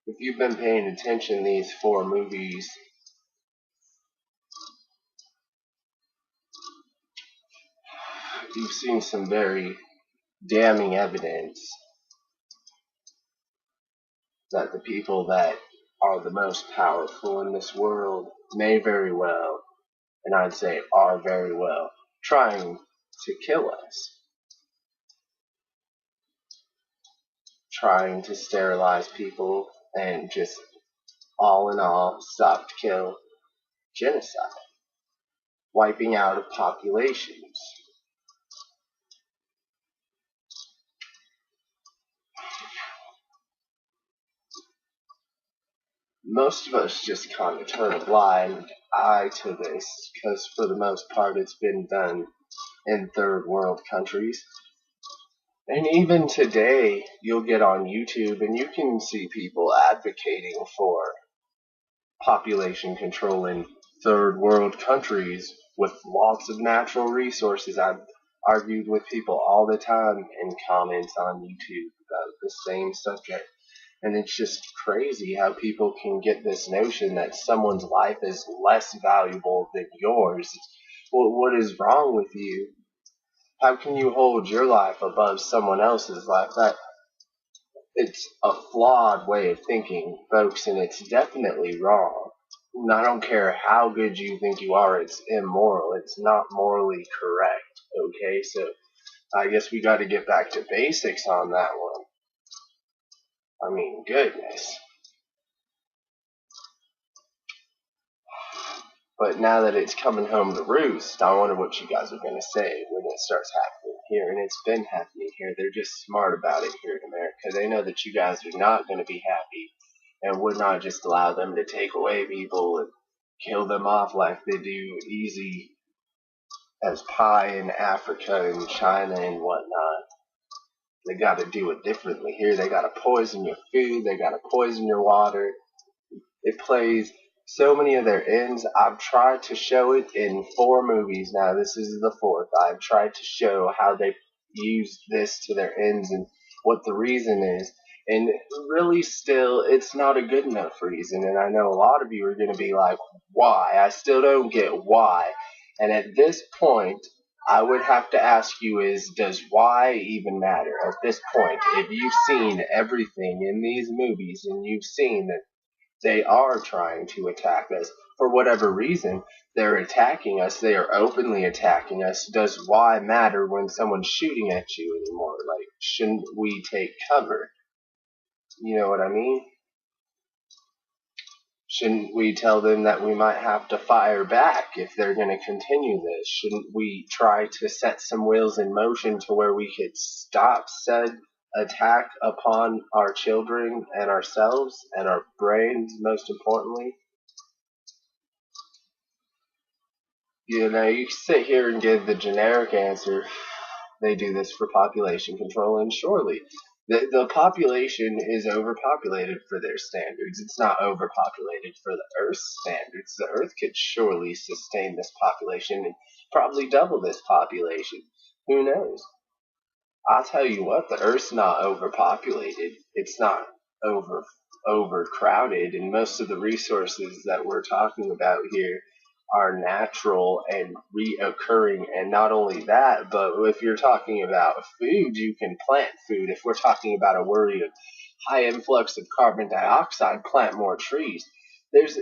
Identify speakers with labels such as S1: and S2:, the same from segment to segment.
S1: If you've been paying attention these 4 movies, you've seen some very damning evidence that the people that are the most powerful in this world may very well, and I'd say are very well, trying to kill us. Trying to sterilize people and just all in all stop to kill genocide. Wiping out of populations. Most of us just kind of turn a blind eye to this because for the most part it's been done in third world countries. And even today you'll get on YouTube and you can see people advocating for population control in third world countries with lots of natural resources. I've argued with people all the time in comments on YouTube about the same subject. And it's just crazy how people can get this notion that someone's life is less valuable than yours. Well, what is wrong with you? How can you hold your life above someone else's life? It's a flawed way of thinking, folks, and it's definitely wrong. And I don't care how good you think you are, it's immoral. It's not morally correct, okay? So I guess we got to get back to basics on that one. I mean, goodness. But now that it's coming home to roost, I wonder what you guys are going to say when it starts happening here. And it's been happening here. They're just smart about it here in America. They know that you guys are not going to be happy and would not just allow them to take away people and kill them off like they do easy as pie in Africa and China and whatnot. They got to do it differently here. They got to poison your food. They got to poison your water. It plays so many of their ends. I've tried to show it in 4 movies now. This is the 4th. I've tried to show how they use this to their ends and what the reason is. And really still, it's not a good enough reason. And I know a lot of you are going to be like, why? I still don't get why. And at this point, I would have to ask you is, does why even matter? At this point, if you've seen everything in these movies and you've seen that they are trying to attack us for whatever reason, they're attacking us, they are openly attacking us, does why matter when someone's shooting at you anymore? Like, shouldn't we take cover? You know what I mean? Shouldn't we tell them that we might have to fire back if they're going to continue this? Shouldn't we try to set some wheels in motion to where we could stop said attack upon our children and ourselves and our brains, most importantly? You know, you can sit here and give the generic answer, they do this for population control, and surely the population is overpopulated for their standards. It's not overpopulated for the Earth's standards. The Earth could surely sustain this population and probably double this population. Who knows? I'll tell you what, the Earth's not overpopulated. It's not overcrowded, and most of the resources that we're talking about here are natural and reoccurring. And not only that, but if you're talking about food, you can plant food. If we're talking about a worry of high influx of carbon dioxide, plant more trees. There's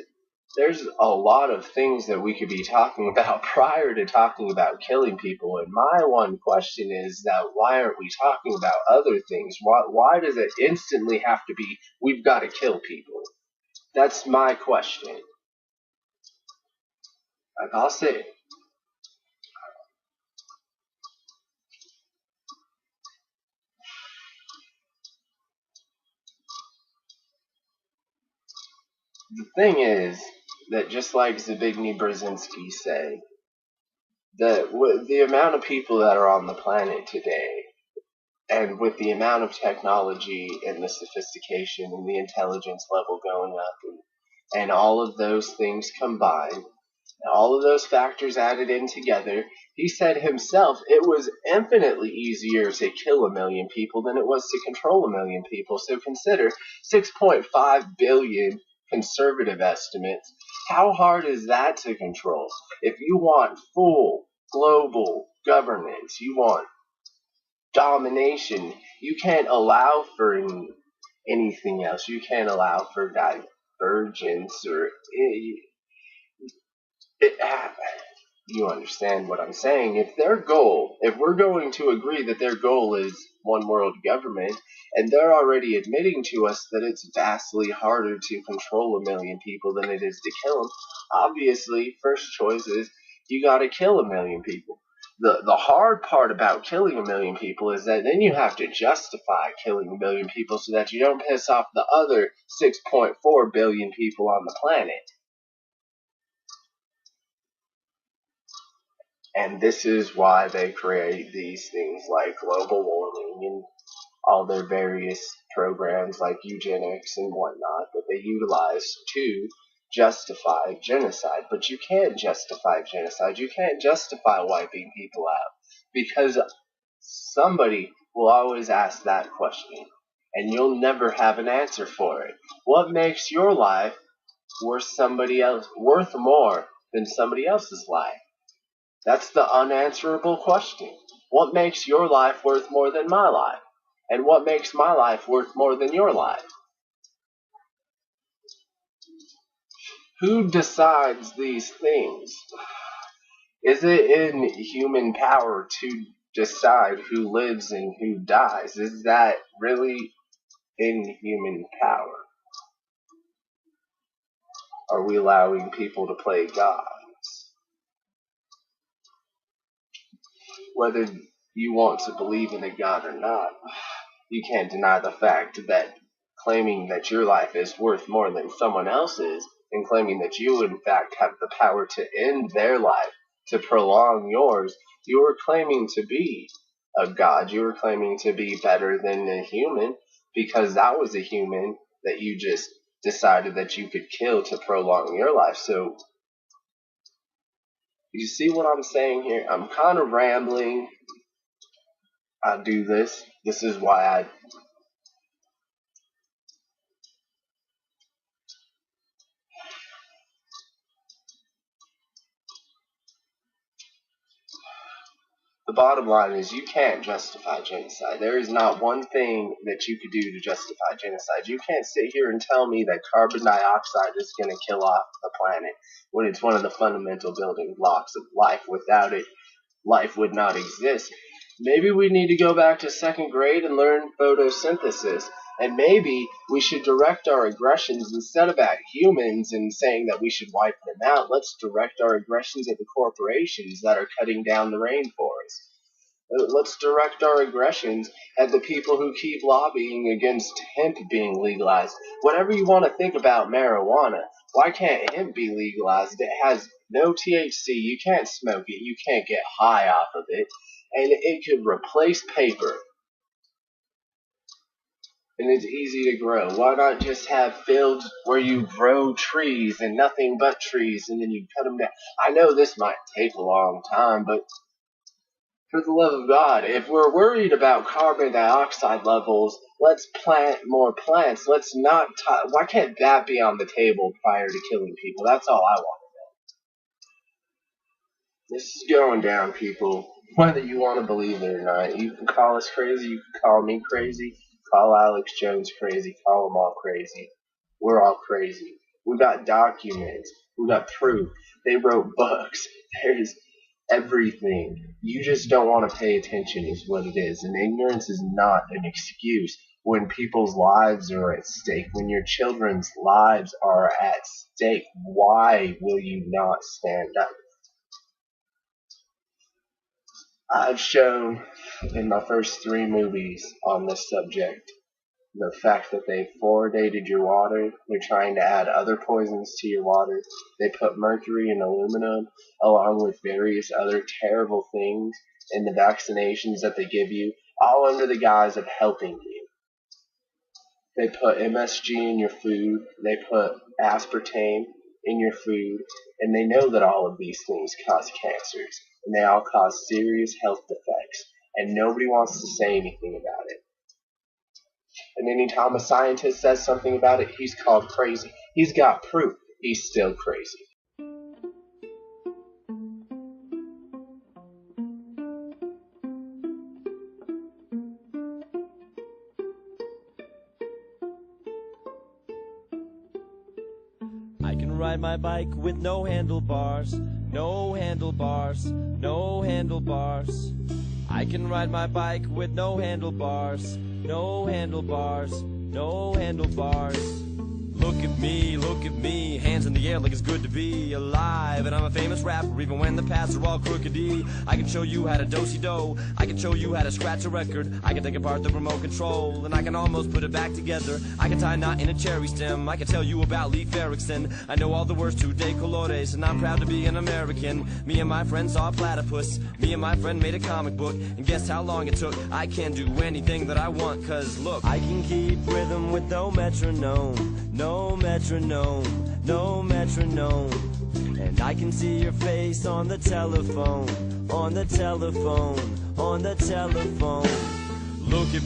S1: a lot of things that we could be talking about prior to talking about killing people. And my one question is that why aren't we talking about other things? Why does it instantly have to be, we've got to kill people? That's my question. Like I'll say, the thing is that just like Zbigniew Brzezinski said, that the amount of people that are on the planet today, And with the amount of technology and the sophistication and the intelligence level going up, and all of those things combined, all of those factors added in together, he said himself it was infinitely easier to kill 1 million people than it was to control 1 million people. So consider 6.5 billion conservative estimates. How hard is that to control? If you want full global governance, you want domination, you can't allow for anything else. You can't allow for divergence or you understand what I'm saying. If we're going to agree that their goal is one world government, and they're already admitting to us that it's vastly harder to control 1 million people than it is to kill them, obviously, first choice is you gotta kill 1 million people. The hard part about killing 1 million people is that then you have to justify killing 1 million people so that you don't piss off the other 6.4 billion people on the planet. And this is why they create these things like global warming and all their various programs like eugenics and whatnot that they utilize to justify genocide. But you can't justify genocide. You can't justify wiping people out because somebody will always ask that question and you'll never have an answer for it. What makes your life worth more than somebody else's life? That's the unanswerable question. What makes your life worth more than my life? And what makes my life worth more than your life? Who decides these things? Is it in human power to decide who lives and who dies? Is that really in human power? Are we allowing people to play God? Whether you want to believe in a God or not, you can't deny the fact that claiming that your life is worth more than someone else's and claiming that you in fact have the power to end their life, to prolong yours, you are claiming to be a God. You are claiming to be better than a human because that was a human that you just decided that you could kill to prolong your life. So you see what I'm saying here? I'm kind of rambling. I do this. This is why the bottom line is you can't justify genocide. There is not one thing that you could do to justify genocide. You can't sit here and tell me that carbon dioxide is going to kill off the planet when it's one of the fundamental building blocks of life. Without it, life would not exist. Maybe we need to go back to second grade and learn photosynthesis. And maybe we should direct our aggressions instead of at humans and saying that we should wipe them out. Let's direct our aggressions at the corporations that are cutting down the rainforest. Let's direct our aggressions at the people who keep lobbying against hemp being legalized. Whatever you want to think about marijuana, why can't hemp be legalized? It has no THC. You can't smoke it. You can't get high off of it. And it could replace paper. And it's easy to grow. Why not just have fields where you grow trees and nothing but trees and then you cut them down? I know this might take a long time, but for the love of God, if we're worried about carbon dioxide levels, let's plant more plants. Let's not. Why can't that be on the table prior to killing people? That's all I want. This is going down, people. Whether you want to believe it or not, you can call us crazy. You can call me crazy. Call Alex Jones crazy. Call them all crazy. We're all crazy. We got documents. We got proof. They wrote books. There's everything. You just don't want to pay attention is what it is. And ignorance is not an excuse when people's lives are at stake, when your children's lives are at stake. Why will you not stand up? I've shown in my first 3 movies on this subject the fact that they fluoridated your water. They're trying to add other poisons to your water. They put mercury and aluminum along with various other terrible things in the vaccinations that they give you. all under the guise of helping you. They put MSG in your food, they put aspartame in your food, and they know that all of these things cause cancers, and they all cause serious health defects, and nobody wants to say anything about it. And anytime a scientist says something about it, he's called crazy. He's got proof. He's still crazy.
S2: I can ride my bike with no handlebars, no handlebars, no handlebars. I can ride my bike with no handlebars, no handlebars, no handlebars. Look at me, hands in the air like it's good to be alive. And I'm a famous rapper even when the paths are all crookedy. I can show you how to do-si-do, I can show you how to scratch a record. I can take apart the remote control and I can almost put it back together. I can tie a knot in a cherry stem, I can tell you about Leif Erikson. I know all the words to De Colores and I'm proud to be an American. Me and my friend saw a platypus, me and my friend made a comic book. And guess how long it took? I can do anything that I want, cause look, I can keep rhythm with no metronome, no metronome, no metronome. And I can see your face on the telephone, on the telephone, on the telephone. Look at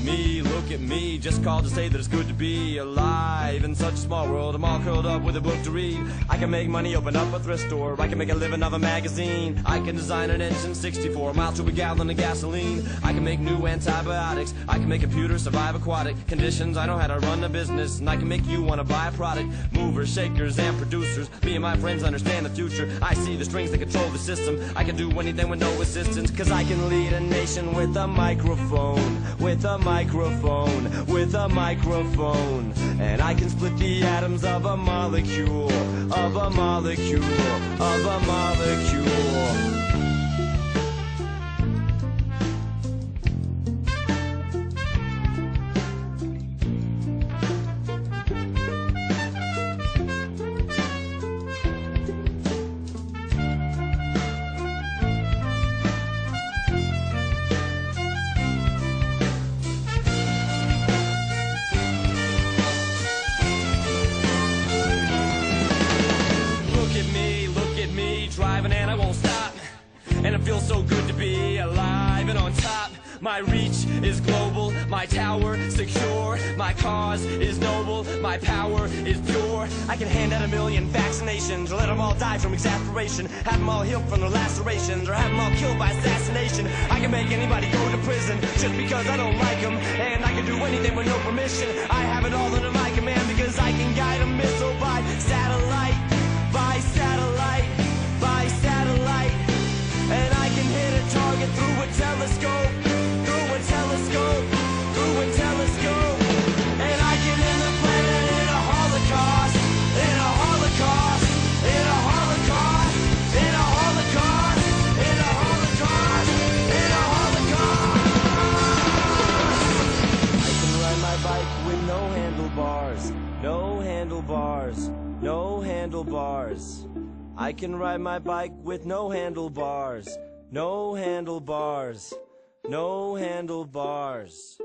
S2: me, just called to say that it's good to be alive. In such a small world, I'm all curled up with a book to read. I can make money, open up a thrift store, I can make a living off a magazine. I can design an engine 64 miles to a gallon of gasoline. I can make new antibiotics, I can make computers survive aquatic conditions. I know how to run a business, and I can make you want to buy a product. Movers, shakers, and producers, me and my friends understand the future. I see the strings that control the system, I can do anything with no assistance. Cause I can lead a nation with a microphone, with a microphone, with a microphone. And I can split the atoms of a molecule, of a molecule, of a molecule. Driving and I won't stop, and it feels so good to be alive and on top. My reach is global, my tower secure, my cause is noble, my power is pure. I can hand out 1 million vaccinations, or let them all die from exasperation, have them all healed from their lacerations, or have them all killed by assassination. I can make anybody go to prison just because I don't like them, and I can do anything with no permission. I have it all under my command because I can guide a missile by satellite, by satellite, by satellite. And I can hit a target through a telescope, through a telescope, through a telescope. And I can end the planet in a holocaust, in a holocaust, in a holocaust, in a holocaust, in a holocaust, in a holocaust. I can ride my bike with no handlebars, no handlebars, no handlebars. I can ride my bike with no handlebars, no handlebars, no handlebars.